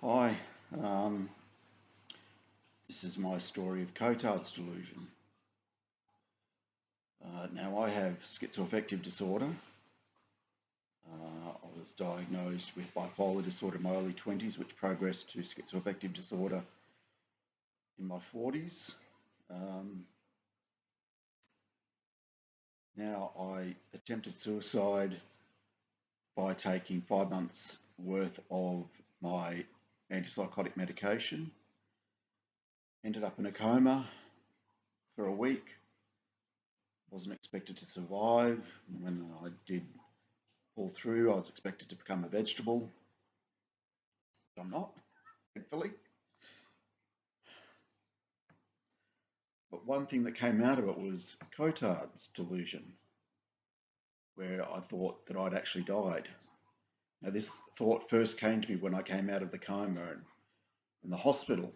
Hi, um, this is my story of Cotard's delusion. Now, I have schizoaffective disorder. I was diagnosed with bipolar disorder in my early 20s, which progressed to schizoaffective disorder in my 40s. Um, Now, I attempted suicide by taking 5 months worth of my antipsychotic medication, ended up in a coma for a week, wasn't expected to survive. When I did pull through, I was expected to become a vegetable. I'm not, thankfully. But one thing that came out of it was Cotard's delusion, where I thought that I'd actually died. Now, this thought first came to me when I came out of the coma and in the hospital,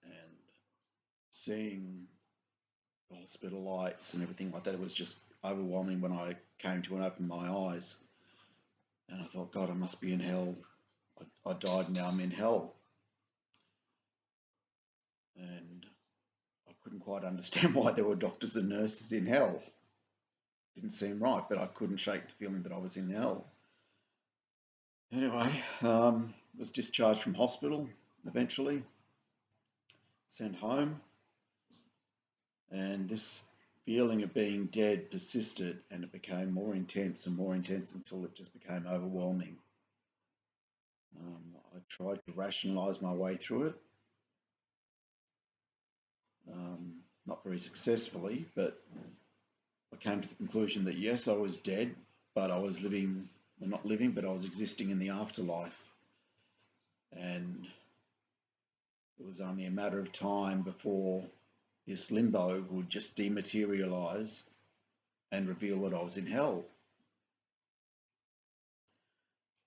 and seeing the hospital lights and everything like that, it was just overwhelming when I came to and opened my eyes. And I thought, God, I must be in hell. I died, now I'm in hell. And I couldn't quite understand why there were doctors and nurses in hell. Didn't seem right, but I couldn't shake the feeling that I was in hell. Anyway, was discharged from hospital eventually, sent home, and this feeling of being dead persisted, and it became more intense and more intense until it just became overwhelming. I tried to rationalize my way through it, not very successfully, but I came to the conclusion that yes, I was dead, but I was living, well, not living, but I was existing in the afterlife. And it was only a matter of time before this limbo would just dematerialize and reveal that I was in hell.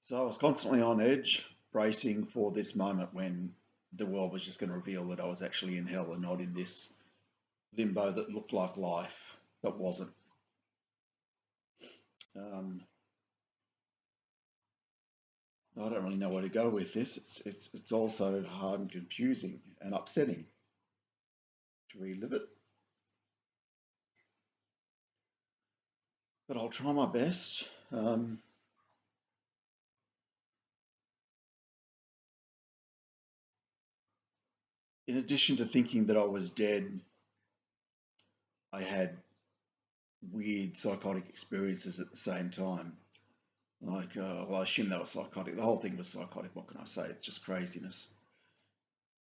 So I was constantly on edge, bracing for this moment when the world was just going to reveal that I was actually in hell and not in this limbo that looked like life but wasn't. Um, I don't really know where to go with this. It's also hard and confusing and upsetting to relive it, but I'll try my best. In addition to thinking that I was dead, I had weird psychotic experiences at the same time. Like, well, I assume they were psychotic. The whole thing was psychotic. What can I say? It's just craziness.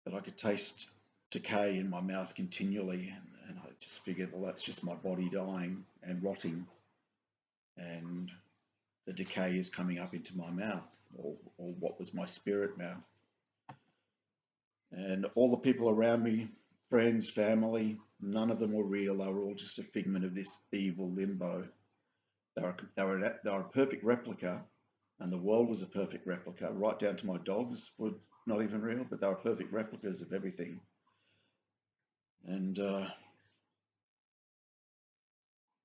But I could taste decay in my mouth continually, and I just figured, well, that's just my body dying and rotting, and the decay is coming up into my mouth, or what was my spirit mouth. And all the people around me, friends, family, none of them were real. They were all just a figment of this evil limbo. They were a perfect replica, and the world was a perfect replica, right down to my dogs were not even real, but they were perfect replicas of everything. And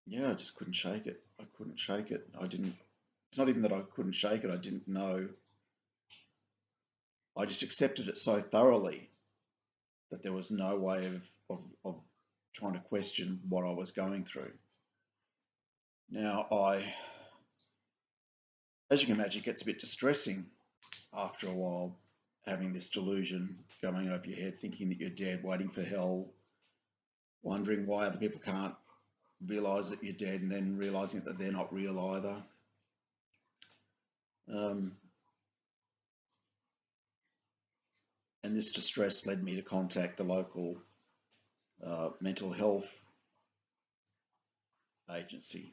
yeah, I just couldn't shake it. I couldn't shake it. I didn't. It's not even that I couldn't shake it. I didn't know. I just accepted it so thoroughly that there was no way of trying to question what I was going through. Now, as you can imagine, it gets a bit distressing after a while, having this delusion going over your head, thinking that you're dead, waiting for hell, wondering why other people can't realize that you're dead, and then realizing that they're not real either. Um, and this distress led me to contact the local mental health agency,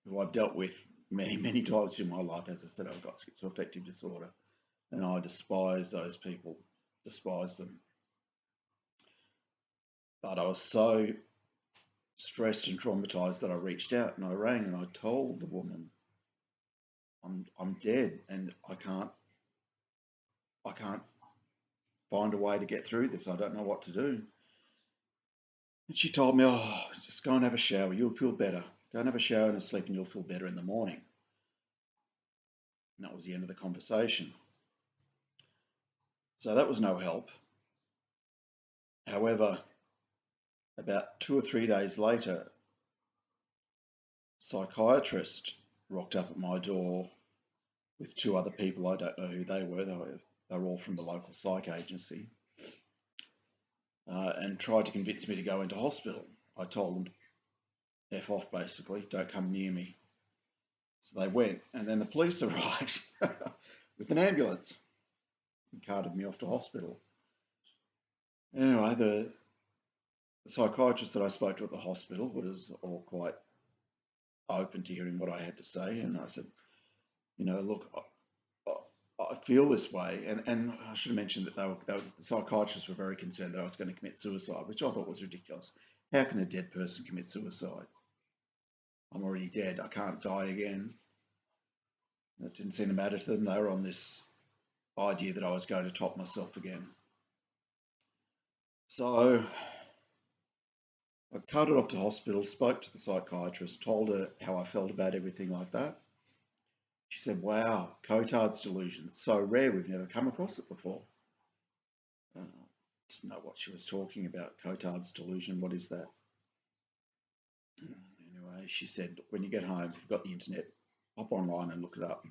who I've dealt with many, many times in my life. As I said, I've got schizoaffective disorder, and I despise those people, despise them. But I was so stressed and traumatized that I reached out and I rang and I told the woman, I'm dead and I can't find a way to get through this. I don't know what to do. And she told me, oh, just go and have a shower. You'll feel better. Go and have a shower and a sleep, and you'll feel better in the morning. And that was the end of the conversation. So that was no help. However, about 2 or 3 days later, a psychiatrist rocked up at my door with two other people. I don't know who they were. They were all from the local psych agency, and tried to convince me to go into hospital. I told them to F off, basically, don't come near me. So they went, and then the police arrived with an ambulance and carted me off to hospital. Anyway, the psychiatrist that I spoke to at the hospital was all quite open to hearing what I had to say, and I said, look, I feel this way, and I should have mentioned that the psychiatrists were very concerned that I was going to commit suicide, which I thought was ridiculous. How can a dead person commit suicide? I'm already dead. I can't die again. That didn't seem to matter to them. They were on this idea that I was going to top myself again. So I carted off to hospital, spoke to the psychiatrist, told her how I felt about everything like that. She said, wow, Cotard's delusion. It's so rare, we've never come across it before. I didn't know what she was talking about. Cotard's delusion, what is that? Anyway, she said, when you get home, if you've got the internet, hop online and look it up.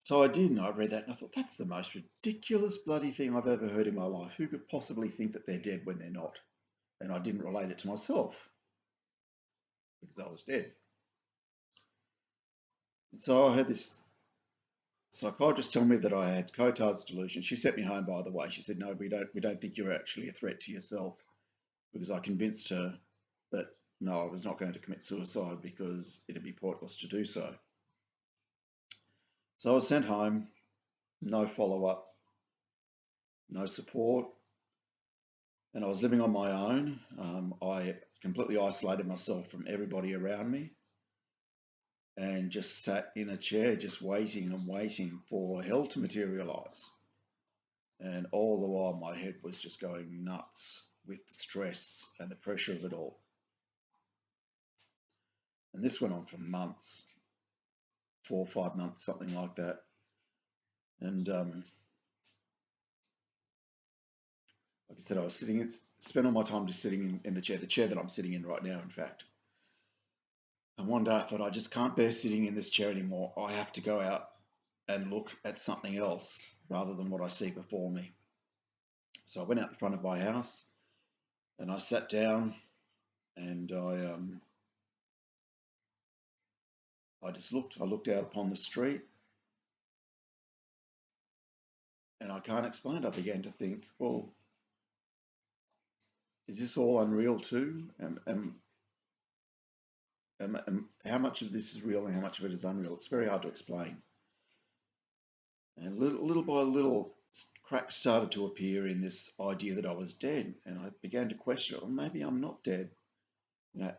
So I did, and I read that, and I thought, that's the most ridiculous bloody thing I've ever heard in my life. Who could possibly think that they're dead when they're not? And I didn't relate it to myself because I was dead. And so I had this psychiatrist tell me that I had Cotard's delusion. She sent me home, by the way. She said, no, we don't think you're actually a threat to yourself, because I convinced her that no, I was not going to commit suicide because it'd be pointless to do so. So I was sent home, no follow-up, no support, and I was living on my own. I completely isolated myself from everybody around me and just sat in a chair, just waiting and waiting for hell to materialize. And all the while, my head was just going nuts with the stress and the pressure of it all. And this went on for months, 4 or 5 months, something like that. And like I said, I was spent all my time just sitting in the chair that I'm sitting in right now, in fact. And one day I thought, I just can't bear sitting in this chair anymore. I have to go out and look at something else rather than what I see before me. So I went out the front of my house and I sat down, and I just looked. I looked out upon the street, and I can't explain it. I began to think, well, is this all unreal too? How much of this is real and how much of it is unreal? It's very hard to explain. And little by little, cracks started to appear in this idea that I was dead, and I began to question, well, maybe I'm not dead.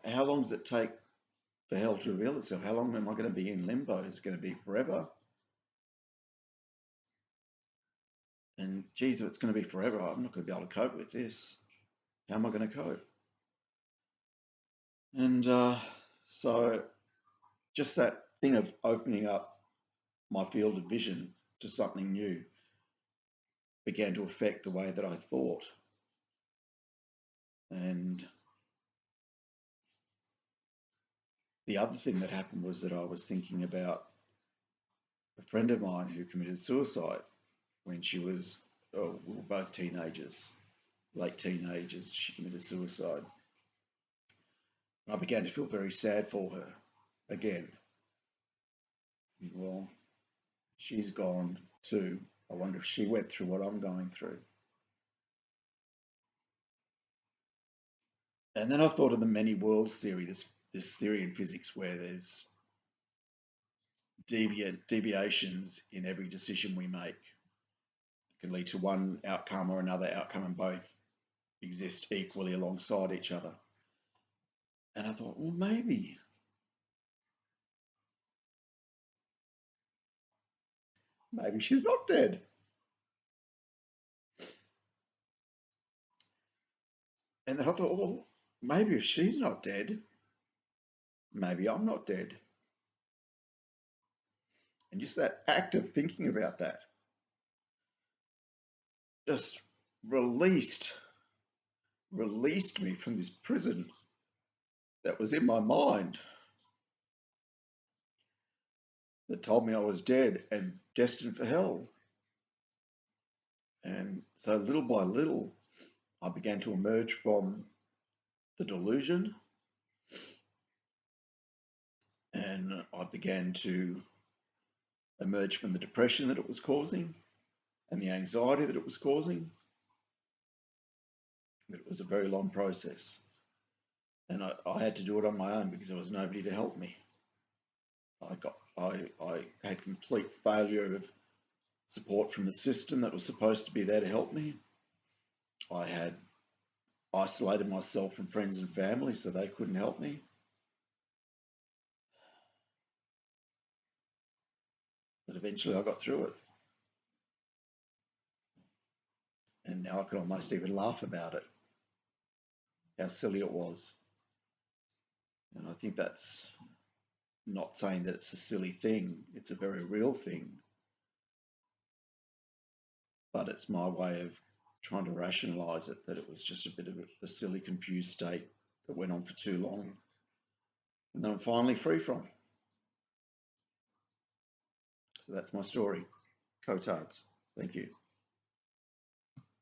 How long does it take for hell to reveal itself? How long am I going to be in limbo? Is it going to be forever? And geez, if it's going to be forever, I'm not going to be able to cope with this. How am I going to cope? And so just that thing of opening up my field of vision to something new began to affect the way that I thought. And the other thing that happened was that I was thinking about a friend of mine who committed suicide when she was, oh, we were both teenagers, late teenagers. She committed suicide. And I began to feel very sad for her again. Well, she's gone too. I wonder if she went through what I'm going through. And then I thought of the many worlds theory, this theory in physics where there's deviations in every decision we make. It can lead to one outcome or another outcome, and both exist equally alongside each other. And I thought, well, maybe she's not dead. And then I thought, well, maybe if she's not dead, maybe I'm not dead. And just that act of thinking about that just released released me from this prison that was in my mind that told me I was dead and destined for hell. And so little by little, I began to emerge from the delusion, and I began to emerge from the depression that it was causing and the anxiety that it was causing. It was a very long process. And I had to do it on my own because there was nobody to help me. I had complete failure of support from the system that was supposed to be there to help me. I had isolated myself from friends and family so they couldn't help me. But eventually I got through it. And now I can almost even laugh about it, how silly it was. And I think that's not saying that it's a silly thing, it's a very real thing. But it's my way of trying to rationalize it, that it was just a bit of a silly, confused state that went on for too long. And then I'm finally free from. So that's my story. Cotards. Thank you.